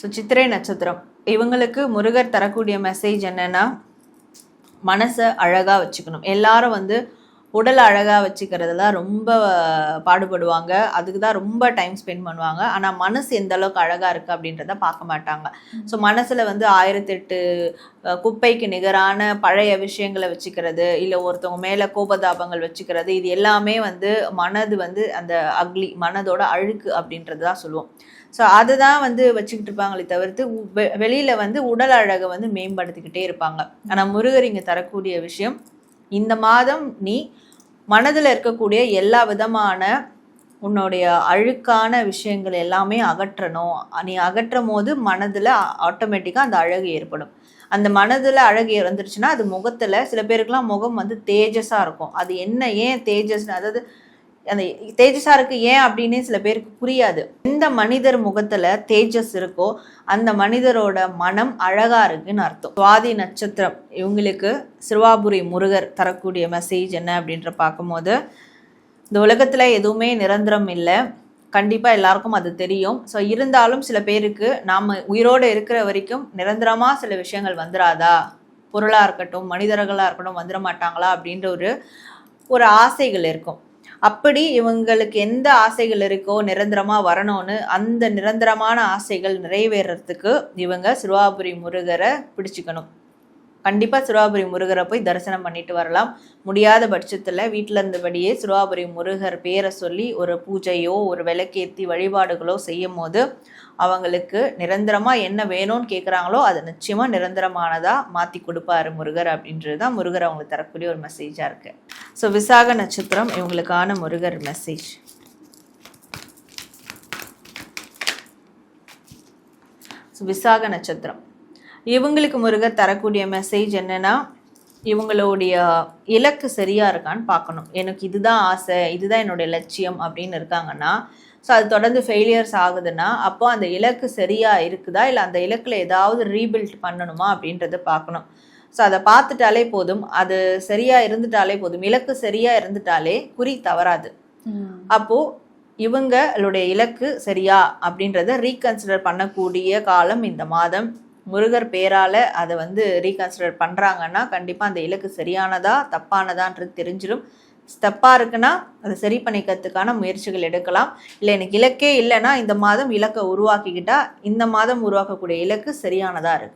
So சித்திரை நட்சத்திரம் இவங்களுக்கு முருகர் தரக்கூடிய மெசேஜ் என்னன்னா, மனசை அழகாக வச்சுக்கணும். எல்லாரும் உடல் அழகாக வச்சுக்கிறதுல ரொம்ப பாடுபடுவாங்க, அதுக்கு தான் ரொம்ப டைம் ஸ்பெண்ட் பண்ணுவாங்க. ஆனால் மனசு எந்த அளவுக்கு அழகாக இருக்குது அப்படின்றத பார்க்க மாட்டாங்க. ஸோ மனசில் 1008 குப்பைக்கு நிகரான பழைய விஷயங்களை வச்சுக்கிறது, இல்லை ஒருத்தவங்க மேலே கோபதாபங்கள் வச்சுக்கிறது, இது எல்லாமே மனது அந்த அக்லி மனதோட அழுக்கு அப்படின்றது தான் சொல்லுவோம். ஸோ அதுதான் வச்சுக்கிட்டு இருப்பாங்களே தவிர்த்து வெளியில் உடல் அழகை மேம்படுத்திக்கிட்டே இருப்பாங்க. ஆனால் முருகர் இங்கே தரக்கூடிய விஷயம், இந்த மாதம் நீ மனதில் இருக்கக்கூடிய எல்லா விதமான உன்னுடைய அழுக்கான விஷயங்கள் எல்லாமே அகற்றணும். நீ அகற்றும் போது மனதில் ஆட்டோமேட்டிக்காக அந்த அழகு ஏற்படும். அந்த மனதில் அழகு வந்துருச்சுன்னா அது முகத்தில், சில பேருக்குலாம் முகம் தேஜஸாக இருக்கும். அது என்ன, ஏன் தேஜஸ், அதாவது அந்த தேஜஸாக இருக்கு ஏன் அப்படின்னு சில பேருக்கு புரியாது. எந்த மனிதர் முகத்தில் தேஜஸ் இருக்கோ அந்த மனிதரோட மனம் அழகாக இருக்குன்னு அர்த்தம். சுவாதி நட்சத்திரம் இவங்களுக்கு சிறுவாபுரி முருகர் தரக்கூடிய மெசேஜ் என்ன அப்படின்ற பார்க்கும்போது, இந்த உலகத்தில் எதுவுமே நிரந்தரம் இல்லை, கண்டிப்பாக எல்லாருக்கும் அது தெரியும். ஸோ இருந்தாலும் சில பேருக்கு நாம் உயிரோடு இருக்கிற வரைக்கும் நிரந்தரமாக சில விஷயங்கள் வந்துடாதா, பொருளாக இருக்கட்டும் மனிதர்களாக இருக்கட்டும் வந்துட மாட்டாங்களா அப்படின்ற ஒரு ஆசைகள் இருக்கும். அப்படி இவங்களுக்கு எந்த ஆசைகள் இருக்கோ நிரந்தரமாக வரணும்னு, அந்த நிரந்தரமான ஆசைகள் நிறைவேறத்துக்கு இவங்க சிறுவாபுரி முருகரை பிடிச்சிக்கணும். கண்டிப்பாக சிறுவாபுரி முருகரை போய் தரிசனம் பண்ணிட்டு வரலாம். முடியாத பட்சத்தில் வீட்டில் இருந்தபடியே சிறுவாபுரி முருகர் பேரை சொல்லி ஒரு பூஜையோ ஒரு விளக்கேற்றி வழிபாடுகளோ செய்யும் போது அவங்களுக்கு நிரந்தரமாக என்ன வேணும்னு கேட்குறாங்களோ அது நிச்சயமாக நிரந்தரமானதாக மாற்றி கொடுப்பாரு முருகர் அப்படின்றது தான் முருகர் அவங்களுக்கு தரக்கூடிய ஒரு மெசேஜாக இருக்குது. ஸோ விசாக நட்சத்திரம் இவங்களுக்கான முருகர் மெசேஜ். ஸோ விசாக நட்சத்திரம் இவங்களுக்கு முருகர் தரக்கூடிய மெசேஜ் என்னன்னா, இவங்களுடைய இலக்கு சரியா இருக்கான்னு பார்க்கணும். எனக்கு இதுதான் ஆசை, இதுதான் என்னுடைய லட்சியம் அப்படின்னு இருக்காங்கன்னா, ஸோ அது தொடர்ந்து ஃபெயிலியர்ஸ் ஆகுதுன்னா அப்போ அந்த இலக்கு சரியா இருக்குதா, இல்லை அந்த இலக்கில் ஏதாவது ரீபில்ட் பண்ணணுமா அப்படின்றத பார்க்கணும். ஸோ அதை பார்த்துட்டாலே போதும், அது சரியா இருந்துட்டாலே போதும், இலக்கு சரியா இருந்துட்டாலே குறி தவறாது. அப்போ இவங்களுடைய இலக்கு சரியா அப்படின்றத ரீகன்சிடர் பண்ணக்கூடிய காலம் இந்த மாதம். முருகர் பேரால் அதை ரீகன்சிடர் பண்ணுறாங்கன்னா கண்டிப்பாக அந்த இலக்கு சரியானதா தப்பானதான்றது தெரிஞ்சிடும். தப்பாக இருக்குன்னா அதை சரி பண்ணிக்கிறதுக்கான முயற்சிகள் எடுக்கலாம். இல்லை எனக்கு இலக்கே இல்லைன்னா இந்த மாதம் இலக்கை உருவாக்கிக்கிட்டா இந்த மாதம் உருவாக்கக்கூடிய இலக்கு சரியானதாக இருக்குது.